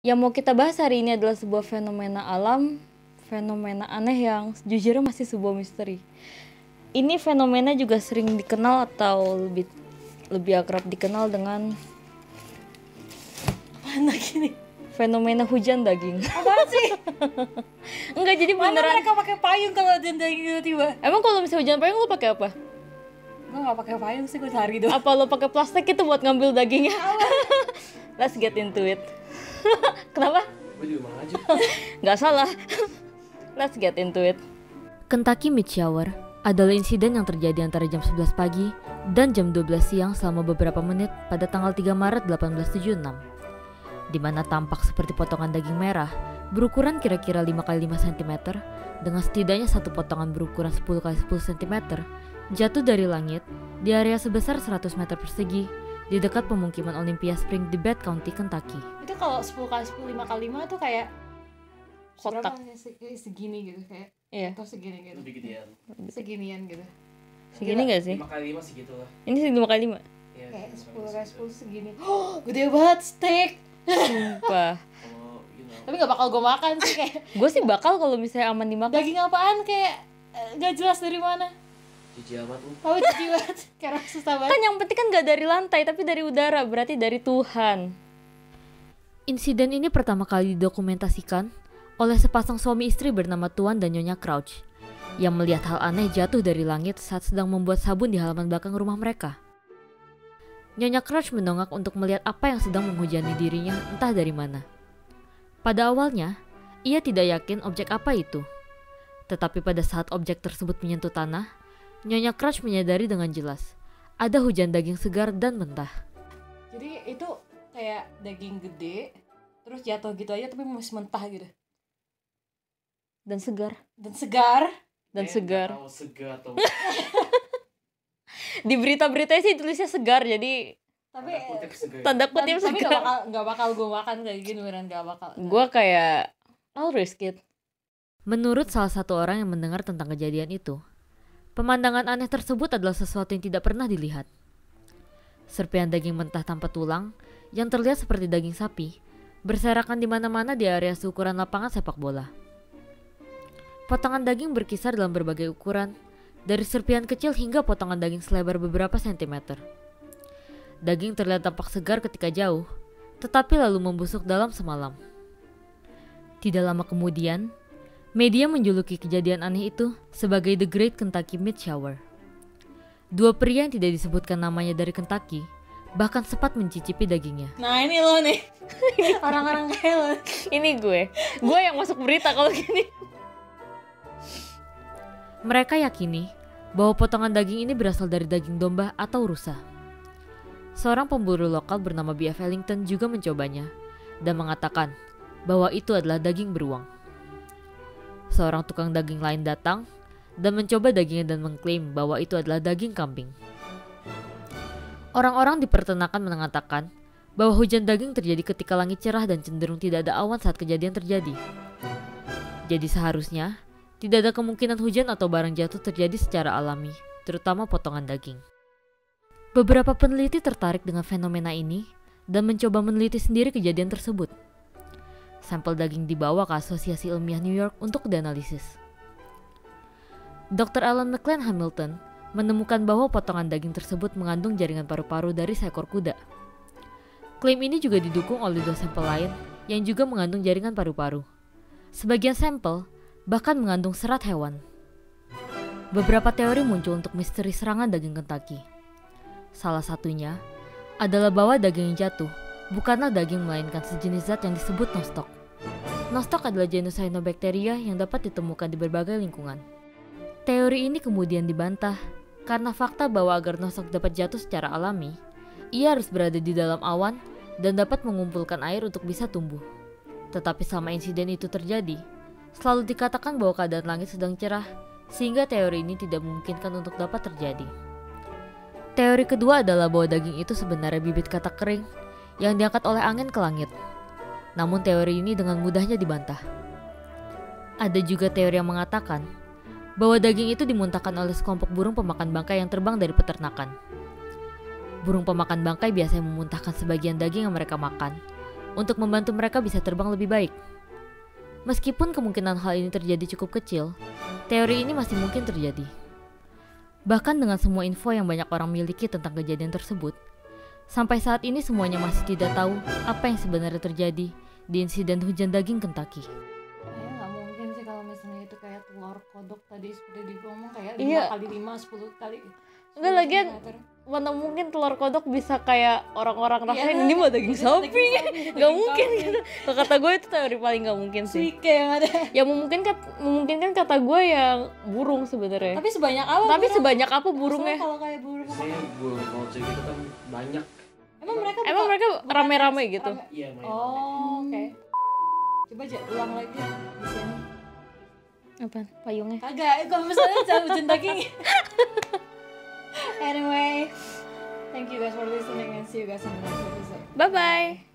Yang mau kita bahas hari ini adalah sebuah fenomena alam, fenomena aneh yang sejujurnya masih sebuah misteri. Ini fenomena juga sering dikenal atau lebih akrab dikenal dengan Mana gini? fenomena hujan daging. Apaan sih? Enggak, jadi Mana beneran. mereka pakai payung kalau hujan daging tiba-tiba? Emang kalau misalnya hujan payung lo pakai apa? Gue gak pakai payung sih, gue lari doang. Apa lo pakai plastik itu buat ngambil dagingnya? Let's get into it. Kenapa? Gue juga mau aja. Nggak salah. Let's get into it. Kentucky Meat Shower adalah insiden yang terjadi antara jam 11 pagi dan jam 12 siang selama beberapa menit pada tanggal 3 Maret 1876, di mana tampak seperti potongan daging merah berukuran kira-kira 5x5 cm dengan setidaknya satu potongan berukuran 10x10 cm jatuh dari langit di area sebesar 100 meter persegi di dekat pemukiman Olympia Spring di Bath County, Kentucky. Itu kalau 10x10, 5x5 tuh kayak Kotak. segini gitu, kayak Iya. atau segini gitu. Lebih gedean. Seginian gitu. Segini nggak sih? 5x5 segitu lah. Ini sih 5x5. Iya, Kayak 5x5 10x10 segini. Oh, gede banget steak. Sumpah. Oh, you know. Tapi gak bakal gue makan sih, kayak Gue sih bakal kalau misalnya aman dimakan. daging apaan, kayak gak jelas dari mana. Jijik amat lu. Tahu jijik banget. Kayak susah Kan banget. yang penting kan gak dari lantai tapi dari udara, berarti dari Tuhan. Insiden ini pertama kali didokumentasikan oleh sepasang suami istri bernama Tuan dan Nyonya Crouch yang melihat hal aneh jatuh dari langit saat sedang membuat sabun di halaman belakang rumah mereka. Nyonya Crouch mendongak untuk melihat apa yang sedang menghujani dirinya entah dari mana. Pada awalnya, ia tidak yakin objek apa itu. Tetapi pada saat objek tersebut menyentuh tanah, Nyonya Crouch menyadari dengan jelas ada hujan daging segar dan mentah. Jadi itu kayak daging gede, terus jatuh gitu aja tapi masih mentah gitu. Dan segar. Dan segar. Dan segar. Tahu segar atau Di berita-beritanya sih tulisnya segar, jadi Tapi segar. tanda kutip tapi segar. gak bakal gue makan kayak gini, beneran gak bakal. Gue kayak I'll risk it. Menurut salah satu orang yang mendengar tentang kejadian itu, pemandangan aneh tersebut adalah sesuatu yang tidak pernah dilihat. Serpihan daging mentah tanpa tulang yang terlihat seperti daging sapi berserakan di mana-mana di area seukuran lapangan sepak bola. Potongan daging berkisar dalam berbagai ukuran, dari serpihan kecil hingga potongan daging selebar beberapa sentimeter. Daging terlihat tampak segar ketika jauh, tetapi lalu membusuk dalam semalam. Tidak lama kemudian, media menjuluki kejadian aneh itu sebagai The Great Kentucky Meat Shower. Dua pria yang tidak disebutkan namanya dari Kentucky bahkan sempat mencicipi dagingnya. Nah ini lo nih. Orang-orang kayak lo. Ini gue yang masuk berita kalau gini. Mereka yakini bahwa potongan daging ini berasal dari daging domba atau rusa. Seorang pemburu lokal bernama B.F. Ellington juga mencobanya dan mengatakan bahwa itu adalah daging beruang. Seorang tukang daging lain datang dan mencoba dagingnya dan mengklaim bahwa itu adalah daging kambing. Orang-orang di peternakan mengatakan bahwa hujan daging terjadi ketika langit cerah dan cenderung tidak ada awan saat kejadian terjadi. Jadi seharusnya tidak ada kemungkinan hujan atau barang jatuh terjadi secara alami, terutama potongan daging. Beberapa peneliti tertarik dengan fenomena ini dan mencoba meneliti sendiri kejadian tersebut. Sampel daging dibawa ke Asosiasi Ilmiah New York untuk dianalisis. Dr. Alan McLean Hamilton menemukan bahwa potongan daging tersebut mengandung jaringan paru-paru dari seekor kuda. Klaim ini juga didukung oleh dua sampel lain yang juga mengandung jaringan paru-paru. Sebagian sampel bahkan mengandung serat hewan. Beberapa teori muncul untuk misteri serangan daging Kentucky. Salah satunya adalah bahwa daging yang jatuh bukanlah daging melainkan sejenis zat yang disebut nostoc. Nostoc adalah genus cyanobacteria yang dapat ditemukan di berbagai lingkungan. Teori ini kemudian dibantah karena fakta bahwa agar nostoc dapat jatuh secara alami, ia harus berada di dalam awan dan dapat mengumpulkan air untuk bisa tumbuh. Tetapi selama insiden itu terjadi, selalu dikatakan bahwa keadaan langit sedang cerah, sehingga teori ini tidak memungkinkan untuk dapat terjadi. Teori kedua adalah bahwa daging itu sebenarnya bibit katak kering yang diangkat oleh angin ke langit. Namun teori ini dengan mudahnya dibantah. Ada juga teori yang mengatakan bahwa daging itu dimuntahkan oleh sekelompok burung pemakan bangkai yang terbang dari peternakan. Burung pemakan bangkai biasanya memuntahkan sebagian daging yang mereka makan untuk membantu mereka bisa terbang lebih baik. Meskipun kemungkinan hal ini terjadi cukup kecil, teori ini masih mungkin terjadi. Bahkan dengan semua info yang banyak orang miliki tentang kejadian tersebut, sampai saat ini semuanya masih tidak tahu apa yang sebenarnya terjadi di insiden hujan daging Kentucky. Kayaknya nggak mungkin sih kalau misalnya itu kayak telur kodok tadi seperti diomong kayak Iya. 5 kali 5, 10 kali. Enggak, 10 lagian centimeter. mana mungkin telur kodok bisa kayak orang-orang rasain Iya, ini mah daging itu sapi. daging Nggak sapi, mungkin daging gitu. Kalau kata gue itu teori paling nggak mungkin sih. Suike yang ada. Yang memungkinkan kata gue yang burung sebenarnya. Tapi sebanyak apa? Tapi burung? sebanyak apa Maksudnya burungnya? kalau kayak burung apa? Biasanya burung culture gitu kan banyak. Emang mereka Emang buka- mereka bukan rame-rame gitu? rame- Iya main. Oh, oke. Coba aja ulang lagi di sini. Apa? Payungnya? Kagak, kalau misalnya hujan daging. Anyway, thank you guys for listening and see you guys in the next episode. Bye bye.